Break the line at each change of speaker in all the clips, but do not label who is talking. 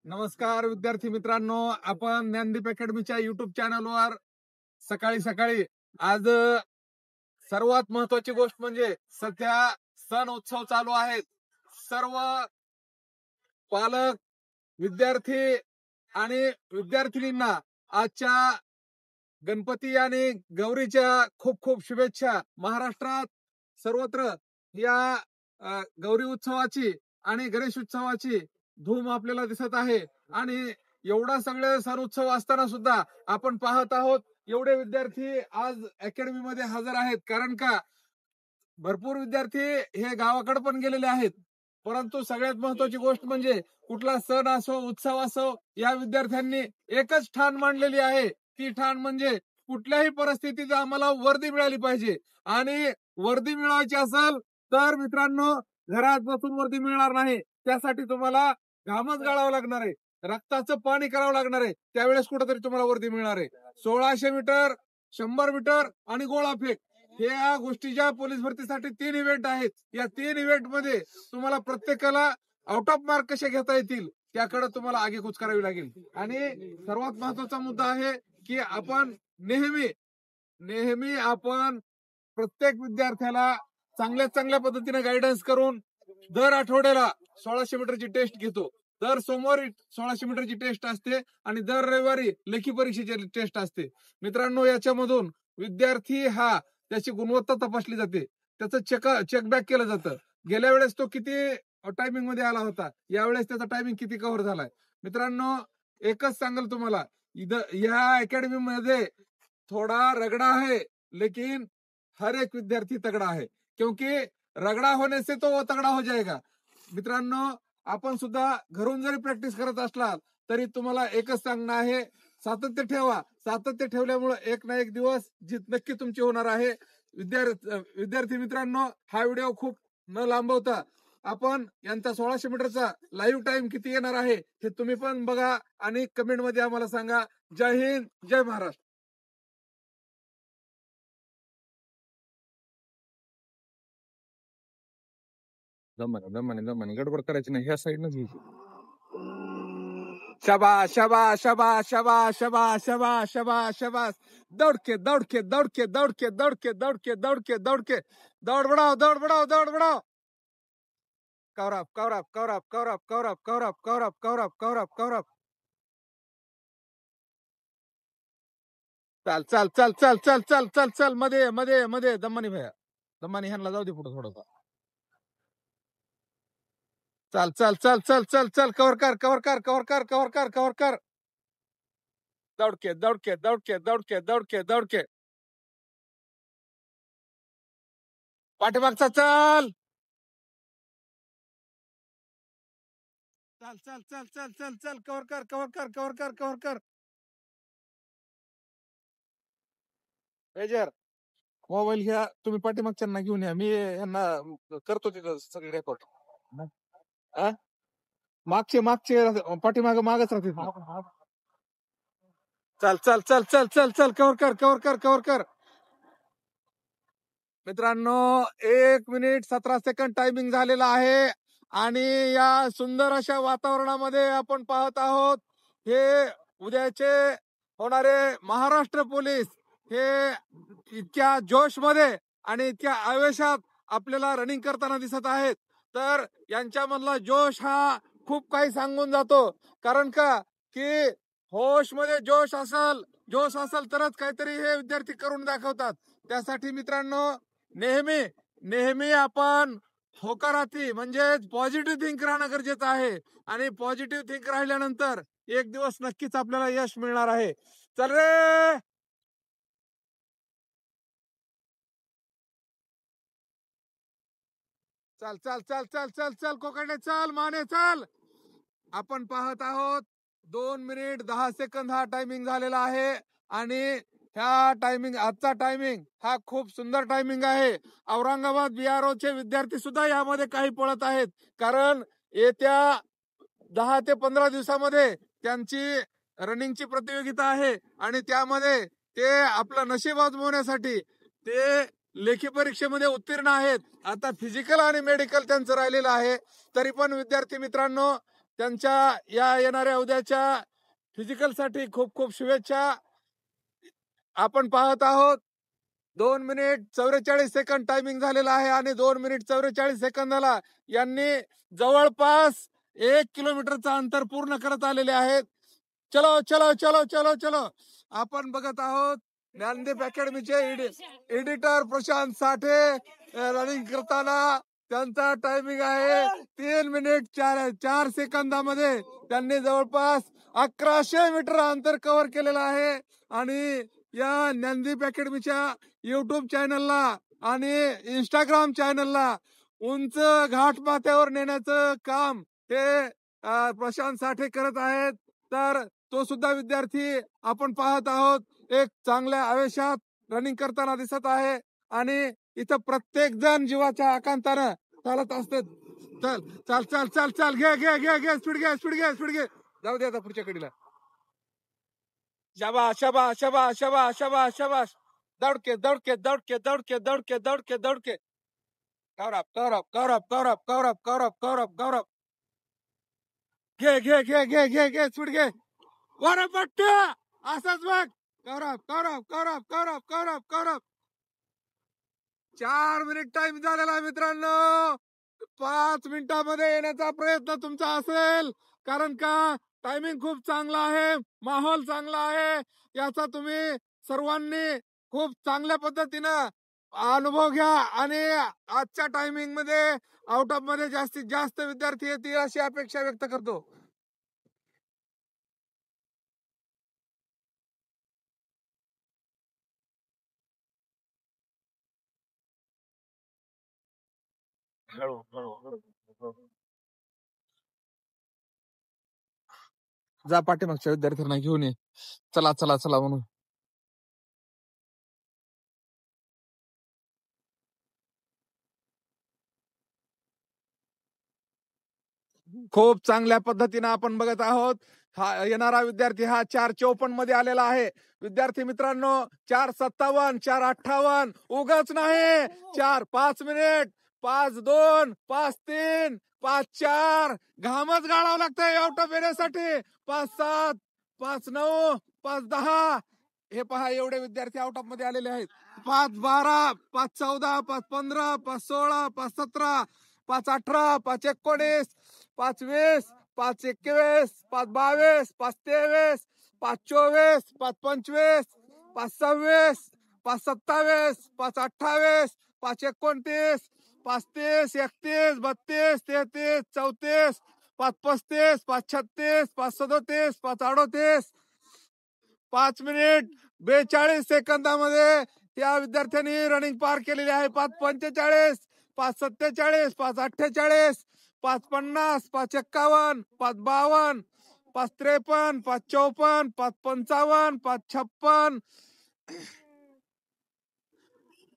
नमस्कार विद्यार्थी मित्रांनो, आपण ज्ञानदीप अकॅडमीच्या युट्यूब चॅनलवर सकाळी सकाळी आज सर्वात महत्वाची गोष्ट म्हणजे सध्या सण उत्सव चालू आहेत. सर्व पालक, विद्यार्थी आणि विद्यार्थिनींना आजच्या गणपती आणि गौरीच्या खूप खूप शुभेच्छा. महाराष्ट्रात सर्वत्र या गौरी उत्सवाची आणि गणेश उत्सवाची धूम आपल्याला दिसत आहे. आणि एवढा सगळे सण उत्सव असताना सुद्धा आपण पाहत आहोत एवढे विद्यार्थी आज अकॅडमी मध्ये हजर आहेत. कारण का भरपूर विद्यार्थी हे गावाकडे पण गेलेले आहेत. परंतु सगळ्यात महत्वाची गोष्ट म्हणजे कुठला सण असो, उत्सव असो, या विद्यार्थ्यांनी एकच ठाण मांडलेली आहे. ती ठाण म्हणजे कुठल्याही परिस्थितीत आम्हाला वर्दी मिळाली पाहिजे. आणि वर्दी मिळवायची असेल तर मित्रांनो, घरात बसून वर्दी मिळणार नाही. त्यासाठी तुम्हाला घामच गाळावं लागणार आहे, रक्ताचं पाणी करावं लागणार आहे. त्यावेळेस कुठेतरी तुम्हाला वर्दी मिळणार आहे. 1600 मीटर, 100 मीटर आणि गोळाफेक या गोष्टीच्या पोलीस भरतीसाठी 3 इव्हेंट आहेत. या 3 इव्हेंट मध्ये तुम्हाला प्रत्येकाला आउट ऑफ मार्क कसे घेता येतील त्याकडे तुम्हाला आगेकूच करावी लागेल. आणि सर्वात महत्वाचा मुद्दा आहे की आपण नेहमी आपण प्रत्येक विद्यार्थ्याला चांगल्या पद्धतीने गायडन्स करून दर आठवड्याला 1600 मीटरची टेस्ट घेतो. दर सोमवारी 1600 मीटरची टेस्ट असते आणि दर रविवारी लेखी परीक्षेची टेस्ट असते. मित्रांनो, याच्यामधून विद्यार्थी हा त्याची गुणवत्ता तपासली जाते, त्याचं चेकबॅक केलं जातं. गेल्या वेळेस तो किती टायमिंग मध्ये आला होता, यावेळेस त्याचा टायमिंग किती कव्हर झालाय. मित्रांनो, एकच सांगेल तुम्हाला, या अकॅडमी मध्ये थोडा रगड़ा है लेकिन हर एक विद्यार्थी तगड़ा है, क्योंकि रगड़ा होने से तो वो तगड़ा हो जाएगा. मित्रांनो, आपण सुद्धा घरून जरी प्रॅक्टिस करत असलात तरी तुम्हाला एकच सांगणं आहे, सातत्य ठेवा. सातत्य ठेवल्यामुळे एक ना एक दिवस जीत नक्की तुमची होणार आहे. विद्यार्थी मित्रांनो, हा व्हिडिओ खूप न लांबवता आपण यांचा 1600 मीटरचा लाईव्ह टाइम किती येणार आहे हे तुम्ही पण बघा आणि कमेंट मध्ये आम्हाला सांगा. जय हिंद, जय महाराष्ट्र. दमाने गडबड करायची नाही, ह्या साईडनच घ्यायची. शाबाश शाबाश शाबाश शाबाश शाबाश शाबाश शाबाश शाबाश. दौड़ के दौड़ बढ़ाओ. Cover up. चल मध्ये दम्मानी भैया, दम्मानी ह्यांना जाऊ दे पुढे थोडंसं. चल कवर कर. दौड़ के पाठीमागचा चल. चल कवर कर. मेजर, मोबाईल घ्या तुम्ही, पाठीमागच्यांना घेऊन या. मी यांना करतो तिथं सगळे रेकॉर्ड. मागचे पाठीमागच राहते. चल कवर कर. मित्रांनो, 1 मिनिट 17 सेकंड टायमिंग झालेला आहे. आणि या सुंदर अशा वातावरणामध्ये आपण पाहत आहोत हे उद्याचे होणारे महाराष्ट्र पोलीस हे इतक्या जोश मध्ये आणि इतक्या आवेशात आपल्याला रनिंग करताना दिसत आहेत. तर यांच्यामधला जोश हा खूप काही सांगून जातो. कारण का की होश मध्ये जोश असेल तरच काहीतरी हे विद्यार्थी करून दाखवतात. त्यासाठी मित्रांनो, नेहमी आपण होकारार्थी म्हणजे पॉझिटिव्ह थिंक राहणं गरजेचं आहे. आणि पॉझिटिव्ह थिंक राहिल्यानंतर एक दिवस नक्कीच आपल्याला यश मिळणार आहे. चल रे, चल कोकणे, चल माने, चल. आपण पाहत आहोत 2 मिनिट 10 सेकंद हा टायमिंग झालेला आहे. आणि आजचा टायमिंग हा खूप सुंदर टायमिंग आहे. औरंगाबाद BRO चे विद्यार्थी सुद्धा यामध्ये काही पळत आहेत. कारण येत्या 10 ते 15 दिवसामध्ये त्यांची रनिंगची प्रतियोगिता आहे. आणि त्यामध्ये ते आपलं नशीब आजमावण्यासाठी ते लेखी परीक्षेमध्ये उत्तीर्ण आहेत. आता फिजिकल आणि मेडिकल त्यांचं राहिलेलं आहे. तरी पण विद्यार्थी मित्रांनो, त्यांच्या या येणाऱ्या उद्याच्या फिजिकल साठी खूप खूप शुभेच्छा. आपण पाहत आहोत 2 मिनिट 44 सेकंद टायमिंग झालेला आहे आणि 2 मिनिट 44 सेकंदाला यांनी जवळपास 1 किलोमीटरचा अंतर पूर्ण करत आलेले आहेत. चलो चलो चलो चलो चलो. आपण बघत आहोत ज्ञानदीप अकॅडमीचे एडिटर प्रशांत साठे रनिंग करताना. त्यांचा टायमिंग आहे 3 मिनिट 4 सेकंदामध्ये त्यांनी जवळपास 1100 मीटर अंतर कव्हर केलेलं आहे. आणि या ज्ञानदीप अकॅडमीच्या युट्यूब चॅनलला आणि इंस्टाग्राम चॅनलला उंच घाट माथ्यावर नेण्याचं काम हे प्रशांत साठे करत आहेत. तर तो सुद्धा विद्यार्थी आपण पाहत आहोत एक चांगल्या आवेशात रनिंग करताना दिसत आहे. आणि इथं प्रत्येक जण जीवाच्या आकांतानं चालत असते. चल चल चल चल चल घे घे घे घे स्पीड घे स्पीड घे स्पीड घे. जाऊ दे आता पुढच्या कडीला. शाबाश शाबाश शाबाश शाबाश शाबाश शाबाश. दौडके दौडके दौडके दौडके दौडके दौडके दौडके. कौरव कौरव कौरव कौरव कौरव कौरव कौरव कौरव. घे घे घे घे घे घे स्पीड घे. वर पट्ट असंच बघ. कौरव कौरव कौरव कौरव कौरव कौरव. 4 मिनिट टाइम झालेला मित्रांनो. 5 मिनिटामध्ये येण्याचा प्रयत्न तुमचा असेल. कारण का टायमिंग खूप चांगला आहे, माहोल चांगला आहे. याचा तुम्ही सर्वांनी खूप चांगल्या पद्धतीनं अनुभव घ्या. आणि आजच्या टायमिंग मध्ये आउट ऑफ मध्ये जास्तीत जास्त विद्यार्थी येतील अशी अपेक्षा व्यक्त करतो. जा पाठीमागच्या विद्यार्थ्यांना घेऊन ये. चला चला चला म्हणून. खूप चांगल्या पद्धतीने आपण बघत आहोत. हा येणारा विद्यार्थी हा 4:54 मध्ये आलेला आहे. विद्यार्थी मित्रांनो 4:57 4:58 उगाच नाही. 5 मिनिट 5:02 5:03 5:04 घामच गाळावं लागतंय आउट ऑफ येण्यासाठी. 5:07 5:09 5:10 हे पहा एवढे विद्यार्थी आउट ऑफ मध्ये आलेले आहेत. 5:12 5:14 5:15 5:16 5:17 5:18 5:19 5:20 5:21 5:22 5:23 5:24 5:25 5:26 5:27 5:28 5:29 5:30 31 32 33 34 5:35 5:36 5:37 5:38 5 मिनिट 42 सेकंदामध्ये या विद्यार्थ्यांनी रनिंग पार केलेली आहे. 5:45 5:47 5:48 5:50 5:51 5:52 5:53 5:54 5:55 5:56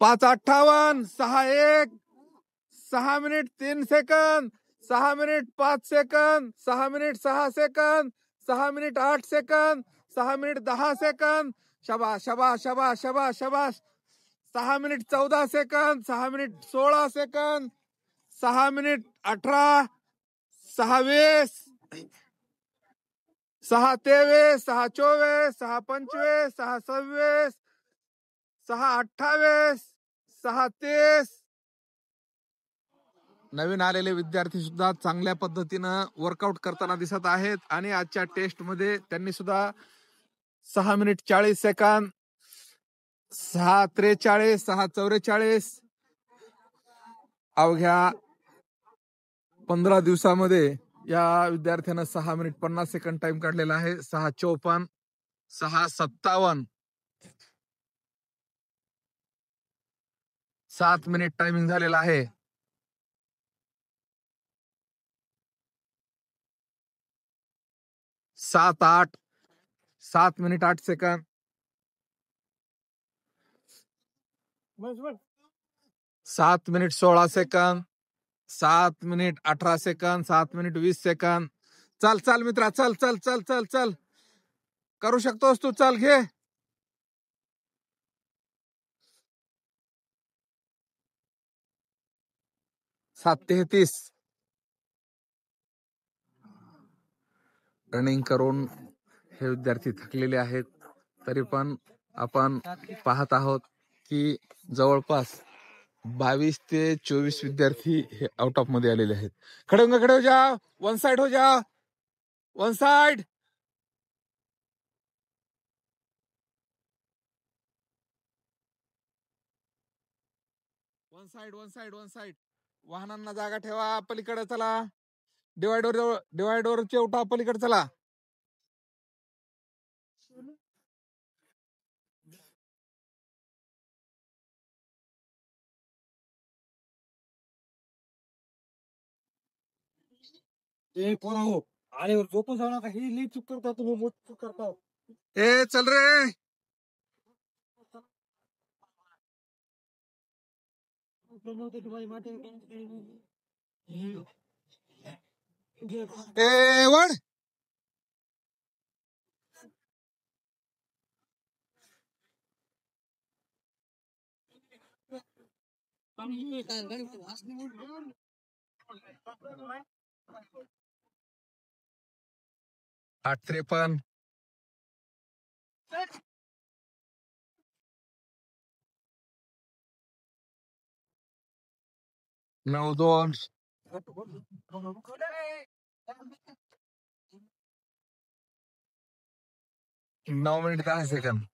5:58 6:1 6 minute 3 second 6 minute 5 second 6 minute 6 second 6 minute 8 second 6 minute 10 second. शाबाश शाबाश शाबाश शाबाश शाबाश. 6 minute 14 second 6 minute 16 second 6 minute 18 6:20 6:23 6:24 6:25 6:26 6:28 6:30. नवीन आलेले विद्यार्थी सुद्धा चांगल्या पद्धतीनं वर्कआउट करताना दिसत आहेत. आणि आजच्या टेस्ट मध्ये त्यांनी सुद्धा 6 मिनिट 40 सेकंद 6:43 6:44 अवघ्या 15 दिवसामध्ये या विद्यार्थ्यानं 6 मिनिट 50 सेकंद टाइम काढलेला आहे. 6:54 6:57 7 मिनिट टायमिंग झालेला आहे. 7 minute 8 second 7 minute 16 second 7 minute 18 second 7 minute 20 second. चल चल मित्रा चल चल चल चल चल. करू शकतोस तू. चल घे. 7:33 रनिंग करून हे विद्यार्थी थकलेले आहेत, तरी पण आपण पाहत आहोत की जवळपास 22 ते 24 विद्यार्थी हे आउट ऑफ मध्ये आलेले आहेत. खड़े हो जा, वन साइड हो जा, one side. One side one side one side. वाहनांना जागा ठेवा, पलीकडे चला. डिवायडर उठा, पलीकडे चला.
ए पोरा हो, आल्यावर झोपून जाऊ नका. ही लई चूक करता तुम्ही, मोठी चूक करता.
ए चल रे. ए वड. आठ 53. 9-2. 9 मिनिट 10 सेकंद.